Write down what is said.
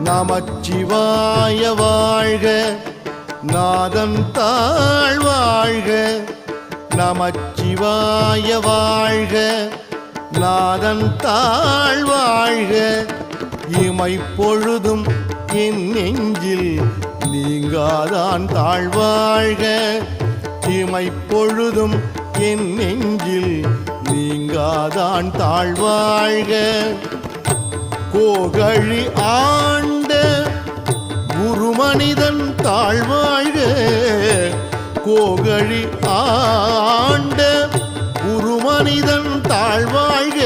நமச்சிவாய வாழ்க, நாதன் தாழ் வாழ்க. நமச்சிவாய வாழ்க, நாதன் தாழ் வாழ்க. இமைப்பொழுதும் என் நெஞ்சில் நீங்காதான் தாழ்வாழ்க. இமைப்பொழுதும் என் நெஞ்சில் நீங்காதான் தாழ்வாழ்க. கோகழி ஆண்ட குருமனிதன் தாழ்வாழ்க. கோகழி ஆண்ட குருமனிதன் தாழ்வாழ்க.